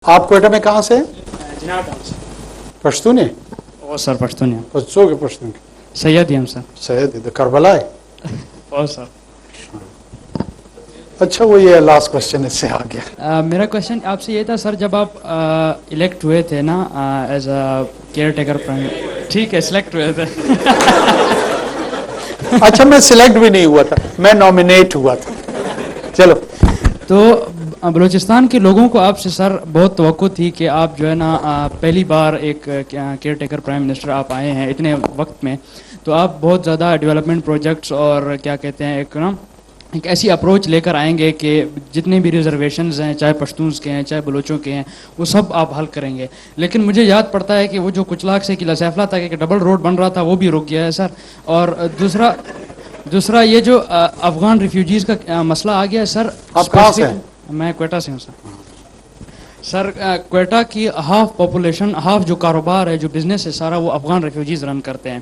آپ کوئٹہ میں کہاں سے؟ جناب ٹاؤن سے. پشتون ہے؟ او سر پشتون ہے. بچوں کے پشتون کے سید ہی ہم سر. سید ہے کربلا ہے. او سر. اچھا وہ یہ لاسٹ کوشچن اس سے آ گیا. میرا کوشچن آپ سے یہ تھا سر، جب آپ الیکٹ ہوئے تھے نا as a care taker prime, ٹھیک ہے سلیکٹ ہوئے تھے. اچھا میں سلیکٹ بھی نہیں ہوا تھا، میں نامینیٹ ہوا تھا. چلو. تو بلوچستان کے لوگوں کو آپ سے سر بہت توقع تھی کہ آپ جو ہے نا پہلی بار ایک کیئر ٹیکر پرائم منسٹر آپ آئے ہیں اتنے وقت میں، تو آپ بہت زیادہ ڈیولپمنٹ پروجیکٹس اور کیا کہتے ہیں ایک ایسی اپروچ لے کر آئیں گے کہ جتنے بھی ریزرویشنز ہیں، چاہے پشتونز کے ہیں چاہے بلوچوں کے ہیں، وہ سب آپ حل کریں گے. لیکن مجھے یاد پڑتا ہے کہ وہ جو کچلاک سے قلعہ سیفلا تک ایک ڈبل روڈ بن رہا تھا وہ بھی رک گیا ہے سر. اور دوسرا یہ جو افغان ریفیوجیز کا مسئلہ آ گیا ہے سر. آپ کہاں سے ہیں؟ میں کوئٹہ سے ہوں سر. سر کوئٹہ کی ہاف پاپولیشن، ہاف جو کاروبار ہے جو بزنس ہے سارا وہ افغان ریفیوجیز رن کرتے ہیں.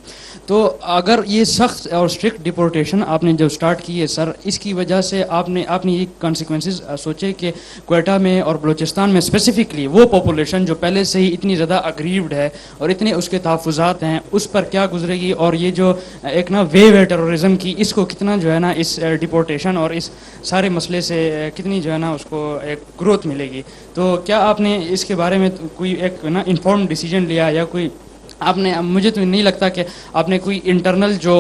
تو اگر یہ سخت اور اسٹرکٹ ڈپورٹیشن آپ نے جو سٹارٹ کی ہے سر، اس کی وجہ سے آپ نے یہ کانسیکوینسز سوچے کہ کوئٹہ میں اور بلوچستان میں اسپیسیفکلی وہ پاپولیشن جو پہلے سے ہی اتنی زیادہ اگریوڈ ہے اور اتنے اس کے تحفظات ہیں اس پر کیا گزرے گی، اور یہ جو ایک نا ویو ہے ٹیررزم کی، اس کو کتنا جو ہے نا اس ڈپورٹیشن اور اس سارے مسئلے سے کتنی جو ہے نا اس کو ایک گروتھ ملے گی. تو کیا آپ نے اس کے بارے میں کوئی ایک نا انفارم ڈیسیجن لیا، یا کوئی آپ نے، مجھے تو نہیں لگتا کہ آپ نے کوئی انٹرنل جو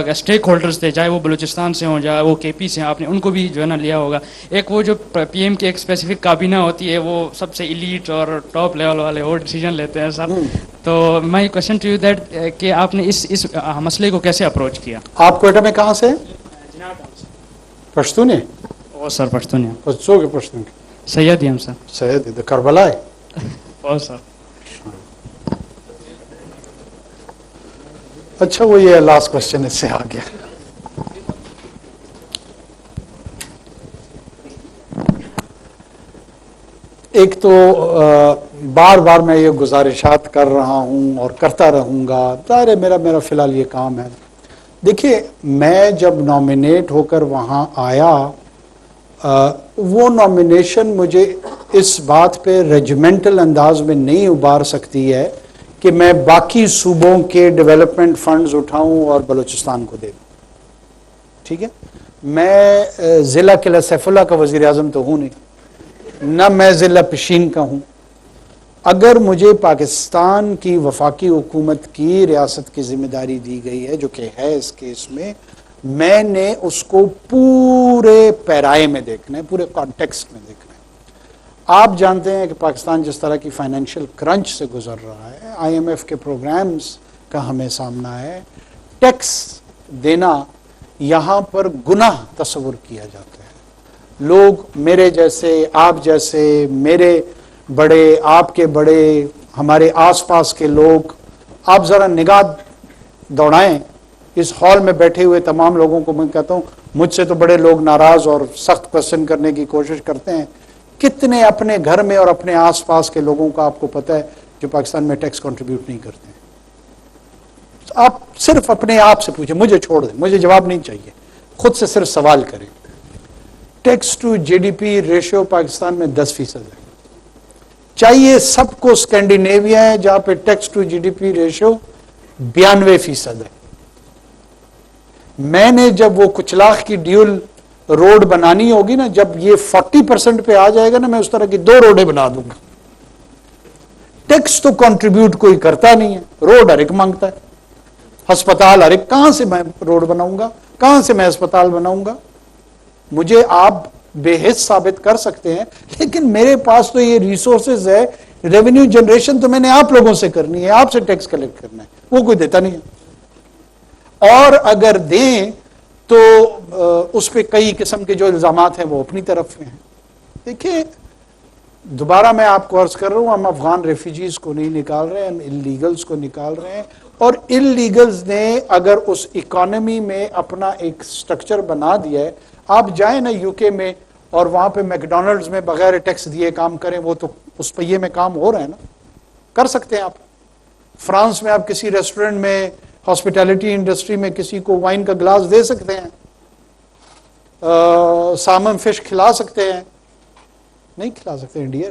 اسٹیک ہولڈرز تھے، چاہے وہ بلوچستان سے ہوں چاہے وہ کے پی سے ہیں، آپ نے ان کو بھی جو ہے نا لیا ہوگا. ایک وہ جو پی ایم کی ایک اسپیسیفک کابینہ ہوتی ہے وہ سب سے ایلیٹ اور ٹاپ لیول والے وہ ڈیسیجن لیتے ہیں سر. تو میں کوشچن ٹو یو دیٹ کہ آپ نے اس مسئلے کو کیسے اپروچ کیا؟ آپ کوئٹہ میں کہاں سے؟ جناب ٹاؤن سے. پشتون ہے؟ او سر پشتون ہے. بچوں کے پشتون کے سید ہی ہم سر. سید ہے کربلا ہے. او سر. اچھا وہ یہ لاسٹ کوشچن اس سے آ گیا. ایک تو بار بار میں یہ گزارشات کر رہا ہوں اور کرتا رہوں گا، ظاہر ہے میرا فی الحال یہ کام ہے. دیکھیے میں جب نامینیٹ ہو کر وہاں آیا، وہ نامینیشن مجھے اس بات پہ ریجیمنٹل انداز میں نہیں ابار سکتی ہے کہ میں باقی صوبوں کے ڈیولپمنٹ فنڈز اٹھاؤں اور بلوچستان کو دے دوں. ٹھیک ہے، میں ضلع قلعہ سیف اللہ کا وزیر اعظم تو ہوں نہیں، نہ میں ضلع پشین کا ہوں. اگر مجھے پاکستان کی وفاقی حکومت کی ریاست کی ذمہ داری دی گئی ہے، جو کہ ہے اس کیس میں نے اس کو پورے پیرائے میں دیکھنا ہے، پورے کانٹیکسٹ میں دیکھنا ہے. آپ جانتے ہیں کہ پاکستان جس طرح کی فائنینشیل کرنچ سے گزر رہا ہے، آئی ایم ایف کے پروگرامز کا ہمیں سامنا ہے، ٹیکس دینا یہاں پر گناہ تصور کیا جاتا ہے. لوگ میرے جیسے، آپ جیسے، میرے بڑے، آپ کے بڑے، ہمارے آس پاس کے لوگ، آپ ذرا نگاہ دوڑائیں اس ہال میں بیٹھے ہوئے تمام لوگوں کو. میں کہتا ہوں مجھ سے تو بڑے لوگ ناراض اور سخت کوشچن کرنے کی کوشش کرتے ہیں. کتنے اپنے گھر میں اور اپنے آس پاس کے لوگوں کا آپ کو پتہ ہے جو پاکستان میں ٹیکس کنٹریبیوٹ نہیں کرتے ہیں؟ آپ صرف اپنے آپ سے پوچھیں، مجھے چھوڑ دیں، مجھے جواب نہیں چاہیے، خود سے صرف سوال کریں. Tax to G D P ratio Pakistan میں 10% ہے. چاہیے سب کو اسکینڈینیویا ہے جہاں پہ tax to G D P ratio 92% ہے. میں نے جب وہ کچلاخ کی ڈیول روڈ بنانی ہوگی نا، جب یہ 40% پہ آ جائے گا نا، میں اس طرح کی 2 روڈیں بنا دوں گا. ٹیکس تو کنٹریبیوٹ کوئی کرتا نہیں ہے، روڈ ہر ایک مانگتا ہے، ہسپتال ہر ایک. کہاں سے میں روڈ بناؤں گا، کہاں سے میں ہسپتال بناؤں گا؟ مجھے آپ بے حس ثابت کر سکتے ہیں، لیکن میرے پاس تو یہ ریسورسز ہے. ریونیو جنریشن تو میں نے آپ لوگوں سے کرنی ہے، آپ سے ٹیکس کلیکٹ کرنا ہے، وہ کوئی دیتا نہیں ہے. اور اگر دیں تو اس پہ کئی قسم کے جو الزامات ہیں وہ اپنی طرف ہیں. دیکھیں دوبارہ میں آپ کو عرض کر رہا ہوں، ہم افغان ریفیوجیز کو نہیں نکال رہے ہیں، ہم اللیگلز کو نکال رہے ہیں. اور اللیگلز نے اگر اس اکانومی میں اپنا ایک سٹرکچر بنا دیا ہے، آپ جائیں نا یو کے میں اور وہاں پہ میکڈونلڈز میں بغیر ٹیکس دیے کام کریں، وہ تو اس پہیے میں کام ہو رہا ہے نا، کر سکتے ہیں آپ. فرانس میں آپ کسی ریسٹورنٹ میں، ہاسپٹیلٹی انڈسٹری میں کسی کو وائن کا گلاس دے سکتے ہیں، سالمن فش کھلا سکتے ہیں؟ نہیں کھلا سکتے dear.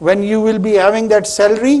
When you will be having that salary,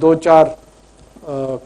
2-4